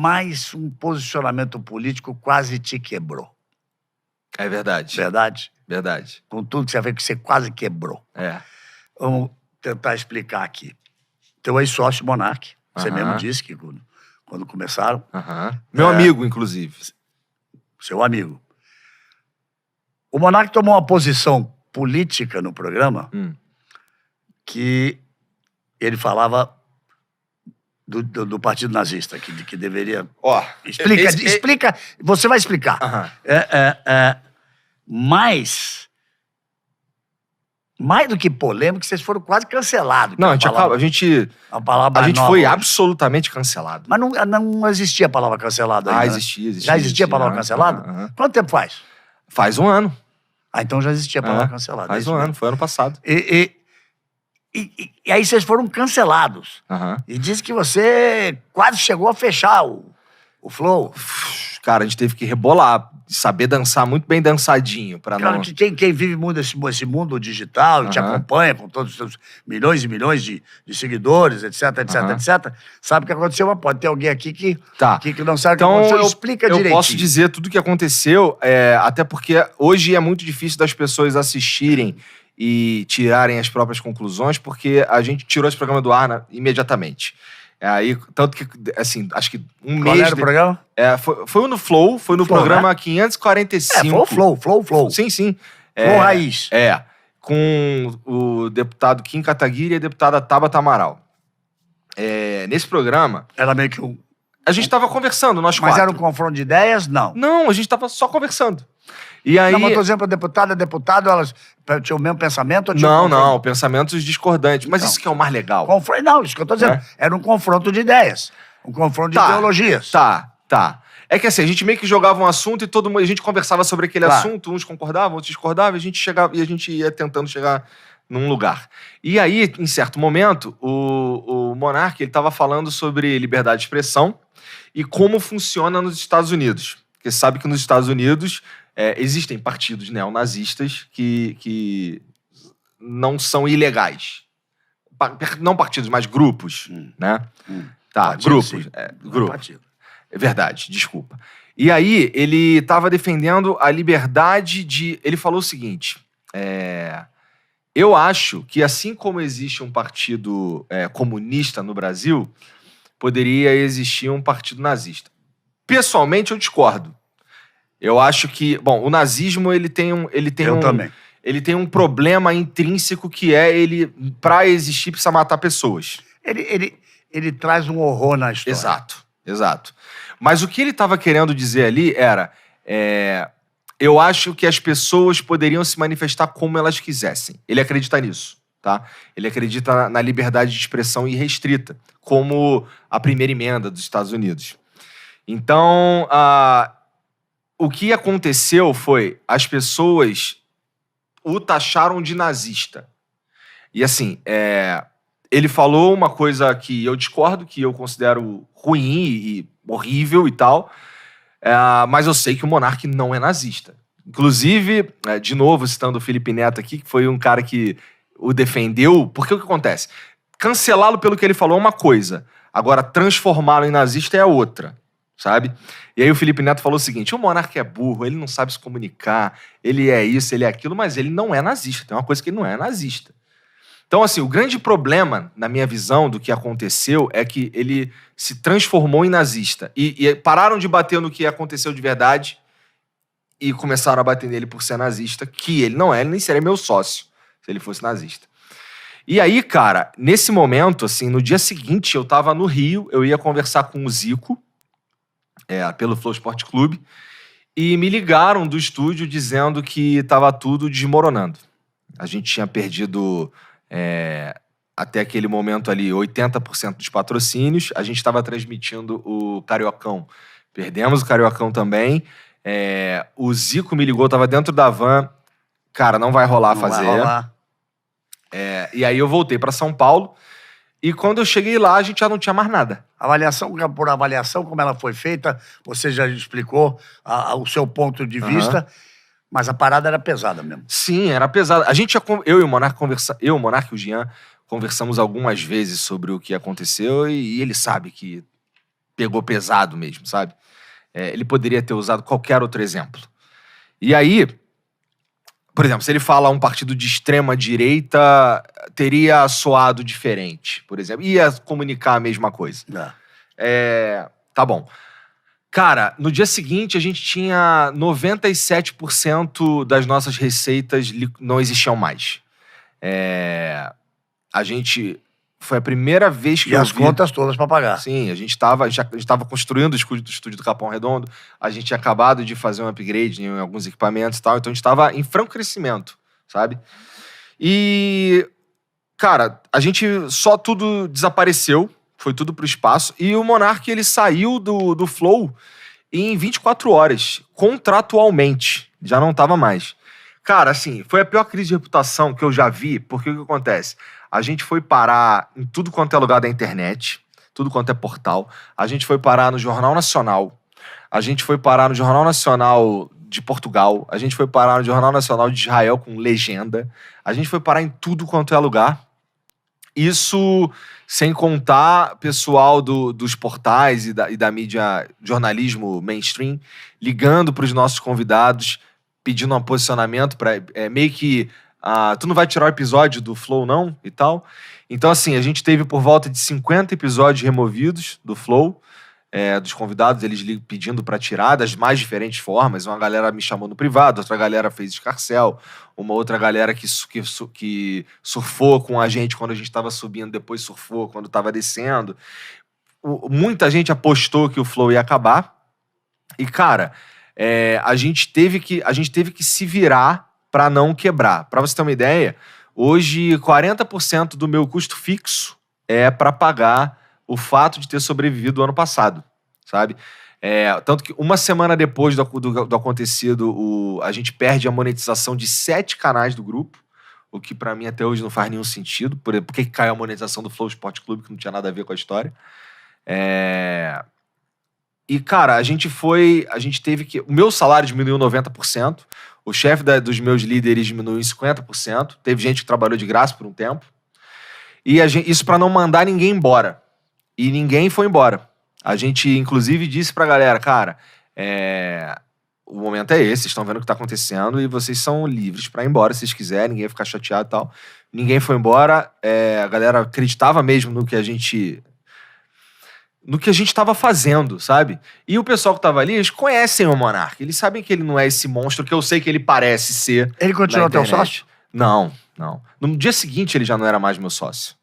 mais um posicionamento político quase te quebrou? É verdade. Verdade? Verdade. Com tudo que você vê que você quase quebrou. É. Vamos tentar explicar aqui. Teu ex-sócio Monark, você mesmo disse que quando começaram... Meu amigo, inclusive. Seu amigo. O Monark tomou uma posição política no programa que ele falava do Partido Nazista, que deveria... Explica, você vai explicar. Mas, mais do que polêmico, vocês foram quase cancelados. Não, a gente foi absolutamente cancelado. Mas não existia a palavra cancelado ainda, existia. Já existia a palavra cancelado? Quanto tempo faz? Faz um ano. Então já existia a palavra cancelado. Faz um ano, foi ano passado. E aí vocês foram cancelados. E diz que você quase chegou a fechar o Flow. Cara, a gente teve que rebolar, saber dançar muito bem dançadinho. Cara, quem vive muito esse mundo digital e te acompanha com todos os seus milhões e milhões de seguidores, etc, sabe o que aconteceu, mas pode ter alguém aqui que não sabe o que aconteceu. Explica direitinho. Eu posso dizer tudo o que aconteceu, até porque hoje é muito difícil das pessoas assistirem e tirarem as próprias conclusões, porque a gente tirou esse programa do ar imediatamente. Aí, tanto que, assim, acho que um mês... Qual era o programa? Foi no Flow, foi no programa, né? 545. Foi o Flow. Sim. Flow Raiz. Com o deputado Kim Kataguiri e a deputada Tabata Amaral. Nesse programa... Era meio que a gente tava conversando, nós quatro. Mas era um confronto de ideias? Não. Não, a gente tava só conversando. E aí... Não, mas, por exemplo, a deputada, elas tinham o mesmo pensamento? Ou não, pensamentos discordantes. Mas isso que é o mais legal. Não, isso que eu tô dizendo. Era um confronto de ideias. Um confronto de ideologias. Tá. É que assim, a gente meio que jogava um assunto e a gente conversava sobre aquele assunto, uns concordavam, outros discordavam, e a gente ia tentando chegar num lugar. E aí, em certo momento, o Monark, ele tava falando sobre liberdade de expressão e como funciona nos Estados Unidos. Porque você sabe que nos Estados Unidos... existem partidos neonazistas que não são ilegais. Não partidos, mas grupos, né? Partido, grupos. Grupos. Partido. É verdade, desculpa. E aí, ele estava defendendo a liberdade de... Ele falou o seguinte, eu acho que assim como existe um partido comunista no Brasil, poderia existir um partido nazista. Pessoalmente, eu discordo. Eu acho que... Bom, o nazismo, ele tem um problema intrínseco que ele, pra existir, precisa matar pessoas. Ele traz um horror na história. Exato. Mas o que ele estava querendo dizer ali era... eu acho que as pessoas poderiam se manifestar como elas quisessem. Ele acredita nisso, tá? Ele acredita na liberdade de expressão irrestrita, como a primeira emenda dos Estados Unidos. Então... o que aconteceu foi, as pessoas o taxaram de nazista. E assim, ele falou uma coisa que eu discordo, que eu considero ruim e horrível e tal, mas eu sei que o Monark não é nazista. Inclusive, de novo, citando o Felipe Neto aqui, que foi um cara que o defendeu, porque o que acontece? Cancelá-lo pelo que ele falou é uma coisa, agora transformá-lo em nazista é outra. Sabe? E aí o Felipe Neto falou o seguinte, o Monark é burro, ele não sabe se comunicar, ele é isso, ele é aquilo, mas ele não é nazista, tem uma coisa que ele não é nazista. Então, assim, o grande problema, na minha visão, do que aconteceu é que ele se transformou em nazista. E pararam de bater no que aconteceu de verdade e começaram a bater nele por ser nazista, que ele não é, ele nem seria meu sócio se ele fosse nazista. E aí, cara, nesse momento, assim, no dia seguinte, eu tava no Rio, eu ia conversar com o Zico, pelo Flow Sport Clube, e me ligaram do estúdio dizendo que estava tudo desmoronando. A gente tinha perdido, até aquele momento ali, 80% dos patrocínios. A gente estava transmitindo o Cariocão. Perdemos o Cariocão também. O Zico me ligou, estava dentro da van. Cara, não vai rolar fazer. Vai rolar. E aí eu voltei para São Paulo. E quando eu cheguei lá, a gente já não tinha mais nada. Por avaliação, como ela foi feita, você já explicou o seu ponto de vista, mas a parada era pesada mesmo. Sim, era pesada. A gente eu e o Monark o Monark e o Jean conversamos algumas vezes sobre o que aconteceu e ele sabe que pegou pesado mesmo, sabe? Ele poderia ter usado qualquer outro exemplo. E aí, por exemplo, se ele fala um partido de extrema direita, teria soado diferente, por exemplo. Ia comunicar a mesma coisa. Tá bom. Cara, no dia seguinte a gente tinha 97% das nossas receitas não existiam mais. A gente... Foi a primeira vez que E as contas todas para pagar. Sim, a gente tava construindo o estúdio do Capão Redondo, a gente tinha acabado de fazer um upgrade em alguns equipamentos e tal, então a gente tava em franco crescimento, sabe? E, cara, só tudo desapareceu, foi tudo pro espaço, e o Monark, ele saiu do Flow em 24 horas, contratualmente, já não tava mais. Cara, assim, foi a pior crise de reputação que eu já vi, porque o que acontece? A gente foi parar em tudo quanto é lugar da internet, tudo quanto é portal. A gente foi parar no Jornal Nacional. A gente foi parar no Jornal Nacional de Portugal. A gente foi parar no Jornal Nacional de Israel com legenda. A gente foi parar em tudo quanto é lugar. Isso sem contar pessoal dos portais e da mídia, jornalismo mainstream, ligando para os nossos convidados, pedindo um posicionamento para meio que... tu não vai tirar o episódio do Flow, não? E tal. Então, assim, a gente teve por volta de 50 episódios removidos do Flow, dos convidados, eles pedindo pra tirar das mais diferentes formas. Uma galera me chamou no privado, outra galera fez escarcéu, uma outra galera que surfou com a gente quando a gente tava subindo, depois surfou quando tava descendo. Muita gente apostou que o Flow ia acabar. E, cara, a gente teve que se virar para não quebrar. Para você ter uma ideia, hoje 40% do meu custo fixo é para pagar o fato de ter sobrevivido o ano passado, sabe? Tanto que uma semana depois do acontecido, a gente perde a monetização de 7 canais do grupo, o que para mim até hoje não faz nenhum sentido. Por que caiu a monetização do Flow Sport Clube, que não tinha nada a ver com a história? E, cara, a gente teve que... O meu salário diminuiu 90%, o chefe dos meus líderes diminuiu em 50%, teve gente que trabalhou de graça por um tempo, e isso pra não mandar ninguém embora. E ninguém foi embora. A gente, inclusive, disse pra galera, cara, o momento é esse, vocês estão vendo o que tá acontecendo e vocês são livres pra ir embora se vocês quiserem, ninguém vai ficar chateado e tal. Ninguém foi embora, a galera acreditava mesmo no que a gente estava fazendo, sabe? E o pessoal que tava ali, eles conhecem o Monark. Eles sabem que ele não é esse monstro que eu sei que ele parece ser. Ele continua teu sócio? Não. No dia seguinte, ele já não era mais meu sócio.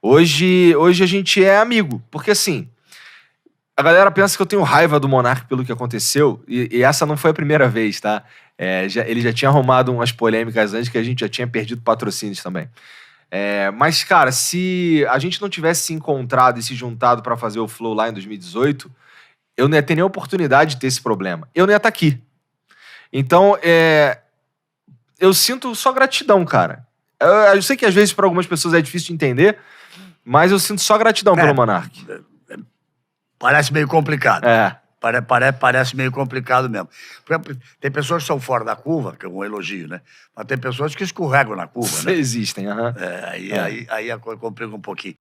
Hoje a gente é amigo. Porque, assim, a galera pensa que eu tenho raiva do Monark pelo que aconteceu. E essa não foi a primeira vez, tá? Ele já tinha arrumado umas polêmicas antes que a gente já tinha perdido patrocínios também. Mas, cara, se a gente não tivesse se encontrado e se juntado pra fazer o Flow lá em 2018, eu não ia ter nem a oportunidade de ter esse problema. Eu não ia estar aqui. Então, eu sinto só gratidão, cara. Eu sei que às vezes para algumas pessoas é difícil de entender, mas eu sinto só gratidão pelo Monark. Parece meio complicado. Parece meio complicado mesmo. Tem pessoas que são fora da curva, que é um elogio, né? Mas tem pessoas que escorregam na curva, né? Existem, aí a coisa complica um pouquinho.